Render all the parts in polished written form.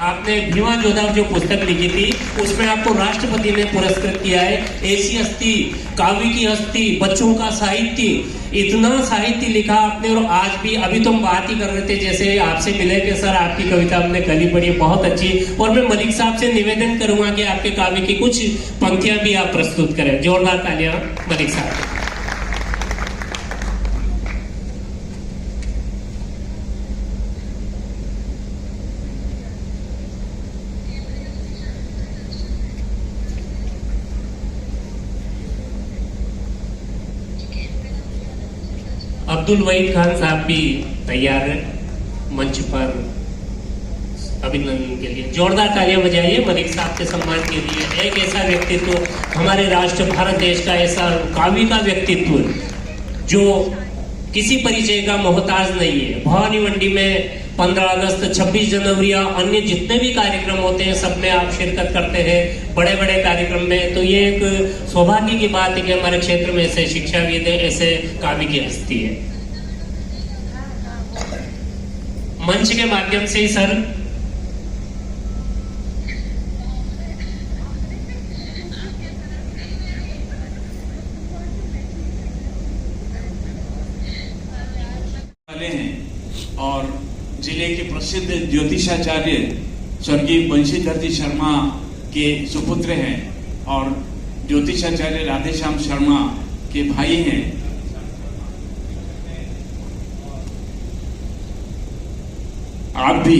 आपने भीमा जोधा जो पुस्तक लिखी थी उसमें आपको राष्ट्रपति ने पुरस्कृत किया है। ऐसी हस्ती, काव्य की हस्ती, बच्चों का साहित्य, इतना साहित्य लिखा आपने। और आज भी अभी तो हम बात ही कर रहे थे, जैसे आपसे मिले कि सर आपकी कविता हमने कल ही पढ़ी, बहुत अच्छी। और मैं मलिक साहब से निवेदन करूंगा कि आपके काव्य की कुछ पंक्तियां भी आप प्रस्तुत करें। जोरदार तालियां मलिक साहब। अब्दुल वहीद खान साहब भी तैयार है मंच पर अभिनंदन के लिए। जोरदार तालियां बजाइए मलिक साहब के सम्मान के लिए। एक ऐसा व्यक्तित्व हमारे राष्ट्र भारत देश का, ऐसा काव्य का व्यक्तित्व जो किसी परिचय का मोहताज नहीं है। भवानी मंडी में 15 अगस्त, 26 जनवरी या अन्य जितने भी कार्यक्रम होते हैं सब में आप शिरकत करते हैं, बड़े बड़े कार्यक्रम में। तो ये एक सौभाग्य की बात है कि हमारे क्षेत्र में ऐसे शिक्षाविद है, ऐसे काव्य की हस्ती है। मंच के माध्यम से ही सर वाले हैं और जिले के प्रसिद्ध ज्योतिषाचार्य स्वर्गीय बंशीधर जी शर्मा के सुपुत्र हैं और ज्योतिषाचार्य राधेश्याम शर्मा के भाई हैं। आप भी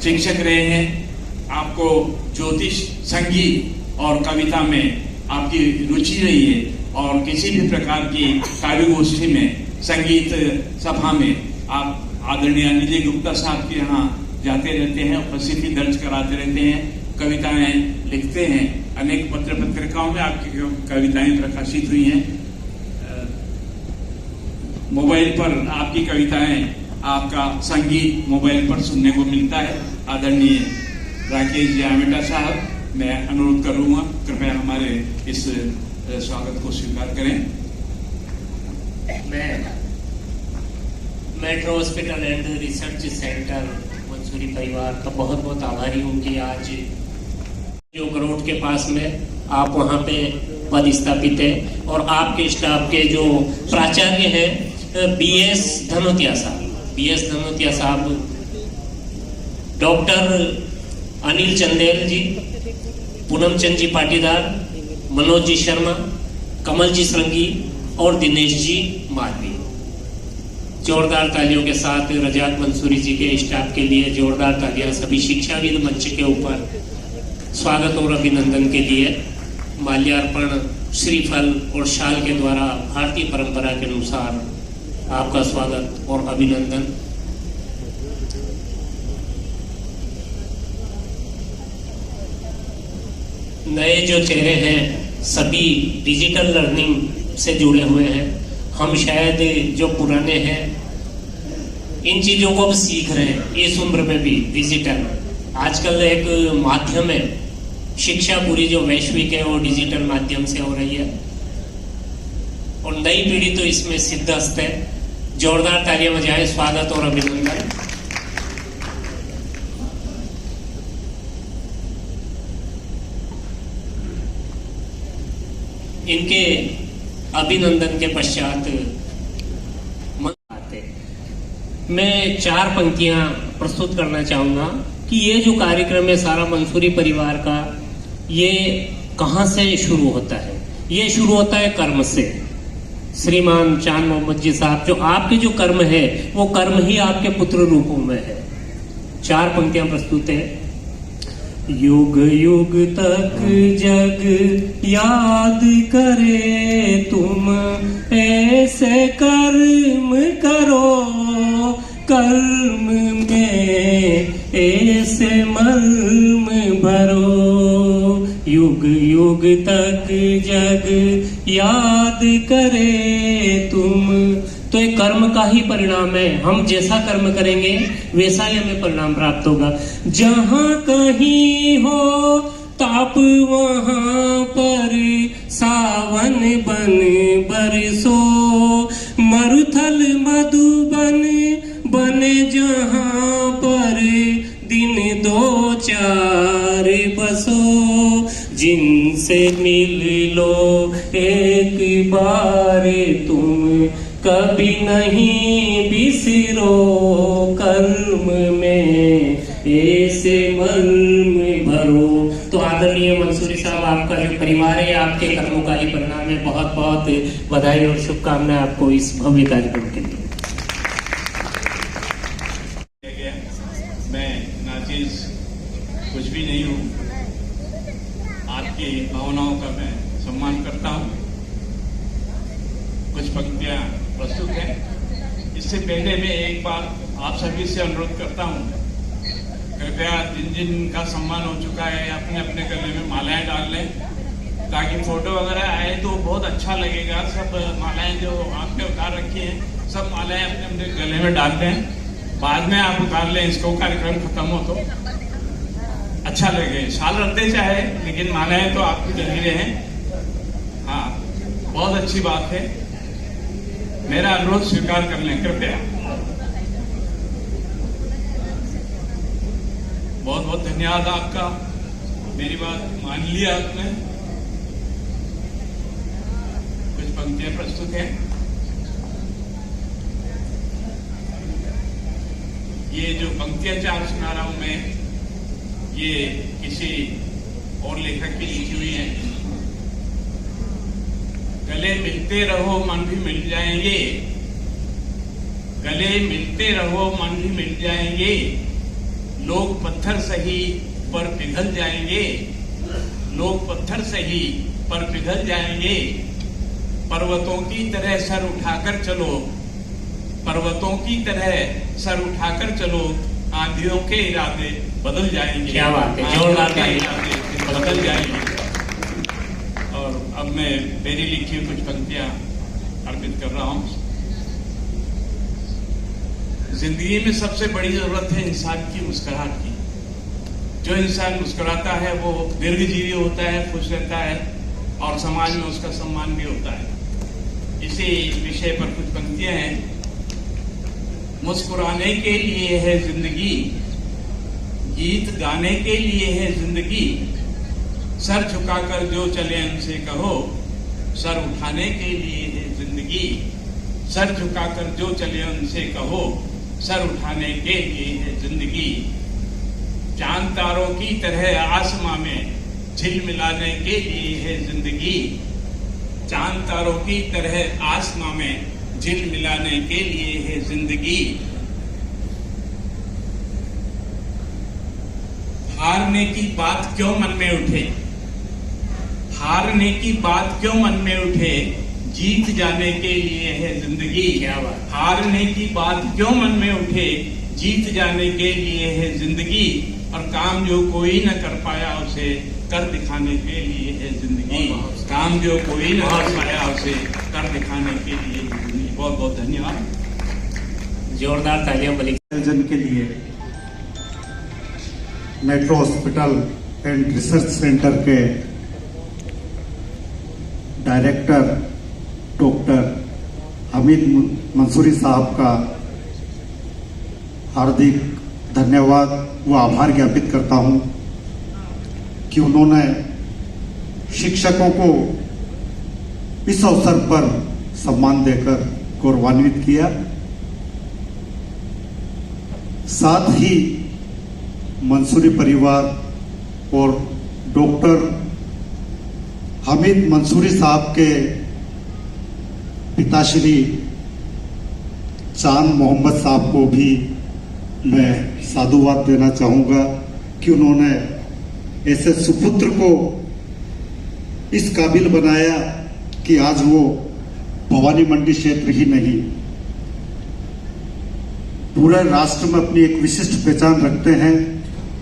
शिक्षक रहे हैं, आपको ज्योतिष, संगीत और कविता में आपकी रुचि रही है और किसी भी प्रकार की काव्य गोष्ठी में, संगीत सभा में आप आदरणीय अनिल गुप्ता साहब के यहाँ जाते रहते हैं, उपस्थिति दर्ज कराते रहते हैं, कविताएं लिखते हैं। अनेक पत्र पत्रिकाओं में आपकी कविताएं प्रकाशित हुई हैं। मोबाइल पर आपकी कविताएं, आपका संगीत मोबाइल पर सुनने को मिलता है। आदरणीय राकेश जी आमेटा साहब, मैं अनुरोध करूंगा कृपया हमारे इस स्वागत को स्वीकार करें। मैं metro hospital and research centre Mansoori परिवार का बहुत बहुत आभारी हूँ कि आज जो गरोड के पास में आप वहाँ पे पद स्थापित है और आपके स्टाफ के जो प्राचार्य हैं बीएस धनोतिया साहब, डॉक्टर अनिल चंदेल जी, पूनम चंद जी पाटीदार, मनोज जी शर्मा, कमल जी श्रृंगी और दिनेश जी मालवी। जोरदार तालियों के साथ रजाक मंसूरी जी के स्टाफ के लिए जोरदार तालियां। सभी शिक्षाविद मंच के ऊपर स्वागत और अभिनंदन के लिए माल्यार्पण, श्रीफल और शाल के द्वारा भारतीय परंपरा के अनुसार आपका स्वागत और अभिनंदन। नए जो चेहरे हैं सभी डिजिटल लर्निंग से जुड़े हुए हैं। हम शायद जो पुराने हैं इन चीजों को अब सीख रहे हैं इस उम्र में भी। डिजिटल आजकल एक माध्यम है, शिक्षा पूरी जो वैश्विक है वो डिजिटल माध्यम से हो रही है और नई पीढ़ी तो इसमें सिद्धहस्त है। जोरदार तालियां बजाएं, स्वागत और अभिनंदन। इनके अभिनंदन के पश्चात मैं 4 पंक्तियां प्रस्तुत करना चाहूंगा कि ये जो कार्यक्रम है सारा मंसूरी परिवार का, ये कहां से शुरू होता है। ये शुरू होता है कर्म से। श्रीमान चांद मोहम्मद जी साहब, जो आपके जो कर्म है वो कर्म ही आपके पुत्र रूपों में है। 4 पंक्तियां प्रस्तुत है। युग युग तक जग याद करे तुम, ऐसे कर्म करो, कर्म में ऐसे मर्म भरो। युग युग तक जग याद करे तुम। तो ये कर्म का ही परिणाम है। हम जैसा कर्म करेंगे वैसा ही हमें परिणाम प्राप्त होगा। जहां कहीं हो ताप वहां पर सावन बन बरसो, मरुथल मधुबन बने जहां पर दिन दो चार बसो, जिनसे मिल लो एक बार तुम, कभी नहीं बिसरो कर्म में ऐसे मर्म भरो। तो आदरणीय मंसूरी साहब, आपका जो परिवार है, आपके कर्मोकारी परिणाम में बहुत बहुत बधाई और शुभकामनाएं आपको इस भव्य कार्यक्रम के लिए। मैं नाचीज कुछ भी नहीं हूँ, आपकी भावनाओं का मैं सम्मान करता हूँ। कुछ पंक्तियाँ प्रस्तुत हैं। इससे पहले मैं एक बार आप सभी से अनुरोध करता हूँ, कृपया जिन जिन का सम्मान हो चुका है अपने अपने गले में मालाएं डाल लें, ताकि फोटो वगैरह आए तो बहुत अच्छा लगेगा। सब मालाएं जो आपने उतार रखी हैं, सब मालाएं अपने अपने गले में डाल दें, बाद में आप उतार लें, इसको कार्यक्रम खत्म हो तो अच्छा लगे। शाल रखते चाहे, लेकिन मालाएं तो आपकी गले में हैं। हाँ, बहुत अच्छी बात है। मेरा अनुरोध स्वीकार कर लें कृपया। बहुत बहुत धन्यवाद आपका, मेरी बात मान लिया आपने। कुछ पंक्तियां प्रस्तुत हैं। ये जो पंक्तियां चार सुना रहा हूं मैं, ये किसी और लेखक की लिखी हुई है। गले मिलते रहो मन भी मिल जाएंगे, गले मिलते रहो मन भी मिल जाएंगे, लोग पत्थर सही पर पिघल जाएंगे, लोग पत्थर सही पर पिघल जाएंगे, पर्वतों की तरह सर उठाकर चलो, पर्वतों की तरह सर उठाकर चलो, आंधियों के इरादे बदल जाएंगे। क्या बात है, जोरदार इरादे बदल जाएंगे। और अब मैं मेरी लिखी हुई कुछ पंक्तियां अर्पित कर रहा हूं। जिंदगी में सबसे बड़ी जरूरत है इंसान की मुस्कुराहट की। जो इंसान मुस्कुराता है वो दीर्घजीवी होता है, खुश रहता है और समाज में उसका सम्मान भी होता है। इसी विषय पर कुछ पंक्तियां हैं। मुस्कुराने के लिए है जिंदगी, गीत गाने के लिए है जिंदगी, सर झुकाकर जो चले उनसे कहो, सर उठाने के लिए है जिंदगी, सर झुकाकर जो चले उनसे कहो, सर उठाने के लिए है जिंदगी, चांद तारों की तरह आसमां में झिलमिलाने के लिए है जिंदगी, चांद तारों की तरह आसमां में झिलमिलाने के लिए है जिंदगी, हारने की बात क्यों मन में उठे, हारने की बात क्यों मन में उठे, जीत जाने के लिए है जिंदगी। क्या बात। हारने की बात क्यों मन में उठे, जीत जाने के लिए है जिंदगी, और काम जो कोई न कर पाया उसे कर दिखाने के लिए है जिंदगी, काम जो कोई न कर पाया उसे कर दिखाने के लिए है जिंदगी। बहुत बहुत धन्यवाद। जोरदार तालियां बली आयोजन के लिए metro hospital and research centre के डायरेक्टर डॉक्टर हमीद मंसूरी साहब का हार्दिक धन्यवाद व आभार ज्ञापित करता हूं कि उन्होंने शिक्षकों को इस अवसर पर सम्मान देकर गौरवान्वित किया। साथ ही मंसूरी परिवार और डॉक्टर हमीद मंसूरी साहब के पिताश्री चांद मोहम्मद साहब को भी मैं साधुवाद देना चाहूँगा कि उन्होंने ऐसे सुपुत्र को इस काबिल बनाया कि आज वो भवानी मंडी क्षेत्र ही नहीं पूरे राष्ट्र में अपनी एक विशिष्ट पहचान रखते हैं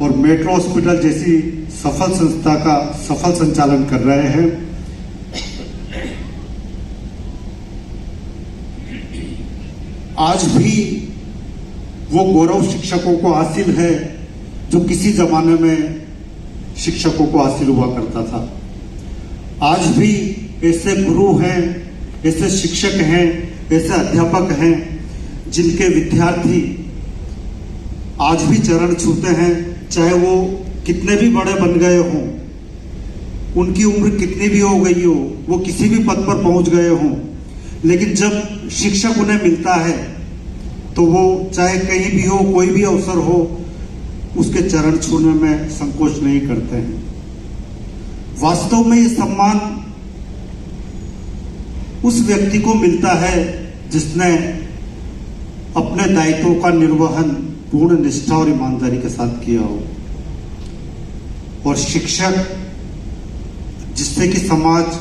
और मेट्रो हॉस्पिटल जैसी सफल संस्था का सफल संचालन कर रहे हैं। आज भी वो गौरव शिक्षकों को हासिल है जो किसी जमाने में शिक्षकों को हासिल हुआ करता था। आज भी ऐसे गुरु हैं, ऐसे शिक्षक हैं, ऐसे अध्यापक हैं जिनके विद्यार्थी आज भी चरण छूते हैं, चाहे वो कितने भी बड़े बन गए हों, उनकी उम्र कितनी भी हो गई हो, वो किसी भी पद पर पहुंच गए हों, लेकिन जब शिक्षक उन्हें मिलता है तो वो चाहे कहीं भी हो, कोई भी अवसर हो, उसके चरण छूने में संकोच नहीं करते हैं। वास्तव में ये सम्मान उस व्यक्ति को मिलता है जिसने अपने दायित्वों का निर्वहन पूर्ण निष्ठा और ईमानदारी के साथ किया हो। और शिक्षक जिससे कि समाज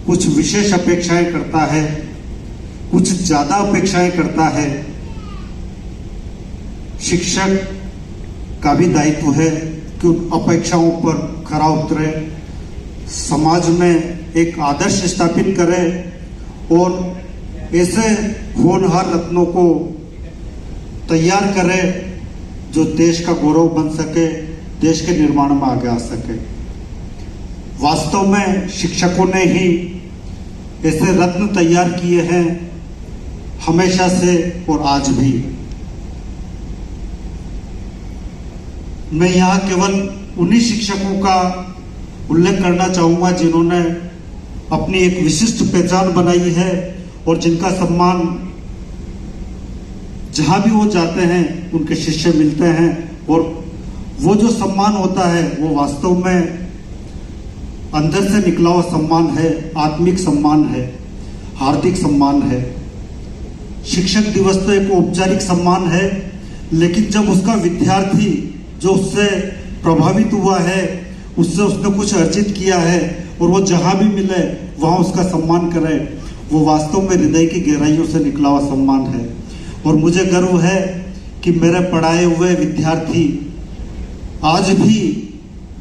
कुछ विशेष अपेक्षाएं करता है, कुछ ज्यादा अपेक्षाएं करता है, शिक्षक का भी दायित्व है कि उन अपेक्षाओं पर खरा उतरे, समाज में एक आदर्श स्थापित करे और ऐसे होनहार रत्नों को तैयार करे जो देश का गौरव बन सके, देश के निर्माण में आगे आ सके। वास्तव में शिक्षकों ने ही ऐसे रत्न तैयार किए हैं हमेशा से और आज भी। मैं यहाँ केवल उन्हीं शिक्षकों का उल्लेख करना चाहूंगा जिन्होंने अपनी एक विशिष्ट पहचान बनाई है और जिनका सम्मान जहां भी वो जाते हैं उनके शिष्य मिलते हैं, और वो जो सम्मान होता है वो वास्तव में अंदर से निकला हुआ सम्मान है, आत्मिक सम्मान है, हार्दिक सम्मान है। शिक्षक दिवस तो एक औपचारिक सम्मान है, लेकिन जब उसका विद्यार्थी जो उससे प्रभावित हुआ है, उससे उसने कुछ अर्जित किया है और वो जहां भी मिले वहां उसका सम्मान करे, वो वास्तव में हृदय की गहराइयों से निकला हुआ सम्मान है। और मुझे गर्व है कि मेरे पढ़ाए हुए विद्यार्थी आज भी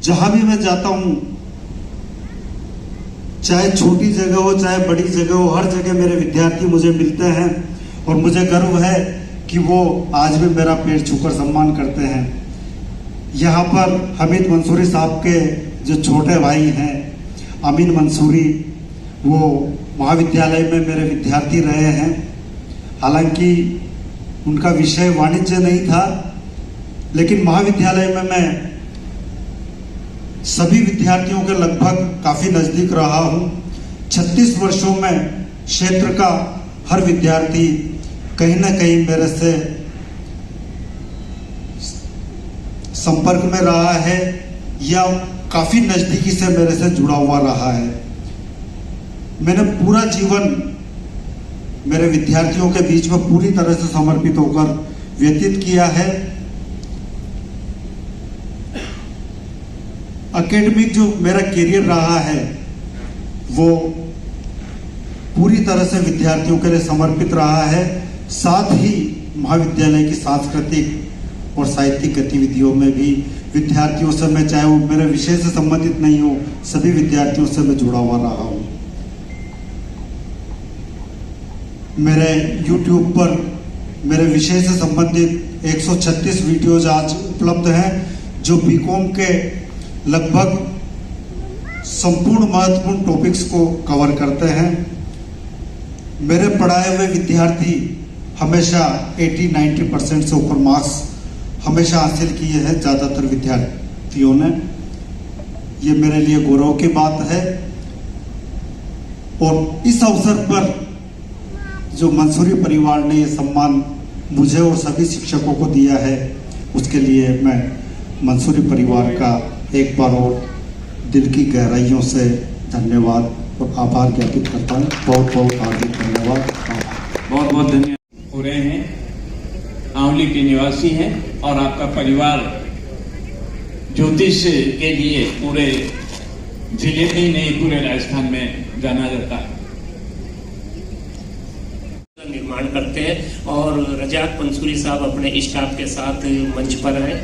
जहां भी मैं जाता हूं, चाहे छोटी जगह हो चाहे बड़ी जगह हो, हर जगह मेरे विद्यार्थी मुझे मिलते हैं और मुझे गर्व है कि वो आज भी मेरा पैर छूकर सम्मान करते हैं। यहाँ पर हमीद मंसूरी साहब के जो छोटे भाई हैं अमीन मंसूरी, वो महाविद्यालय में मेरे विद्यार्थी रहे हैं। हालांकि उनका विषय वाणिज्य नहीं था, लेकिन महाविद्यालय में मैं सभी विद्यार्थियों के लगभग काफी नजदीक रहा हूं। 36 वर्षों में क्षेत्र का हर विद्यार्थी कहीं ना कहीं मेरे से संपर्क में रहा है या काफी नजदीकी से मेरे से जुड़ा हुआ रहा है। मैंने पूरा जीवन मेरे विद्यार्थियों के बीच में पूरी तरह से समर्पित होकर व्यतीत किया है। एकेडमिक जो मेरा करियर रहा है वो पूरी तरह से विद्यार्थियों के लिए समर्पित रहा है। साथ ही महाविद्यालय की सांस्कृतिक और साहित्यिक गतिविधियों में भी विद्यार्थियों से मैं, चाहे वो मेरे विषय से संबंधित नहीं हो, सभी विद्यार्थियों से मैं जुड़ा हुआ रहा हूं। मेरे YouTube पर मेरे विषय से संबंधित 136 वीडियोज आज उपलब्ध हैं जो बीकॉम के लगभग संपूर्ण महत्वपूर्ण टॉपिक्स को कवर करते हैं। मेरे पढ़ाए हुए विद्यार्थी हमेशा 80-90% से ऊपर मार्क्स हमेशा हासिल किए हैं ज़्यादातर विद्यार्थियों ने। ये मेरे लिए गौरव की बात है। और इस अवसर पर जो मंसूरी परिवार ने ये सम्मान मुझे और सभी शिक्षकों को दिया है, उसके लिए मैं मंसूरी परिवार का एक बार और दिल की गहराइयों से धन्यवाद और आभार ज्ञापित करता हूँ। बहुत बहुत हार्दिक धन्यवाद। बहुत बहुत धन्यवाद। हो रहे हैं, आंवली के निवासी हैं और आपका परिवार ज्योतिष के लिए पूरे जिले में ही नहीं पूरे राजस्थान में जाना जाता है। निर्माण करते हैं और रजाक मंसूरी साहब अपने स्टाफ के साथ मंच पर हैं।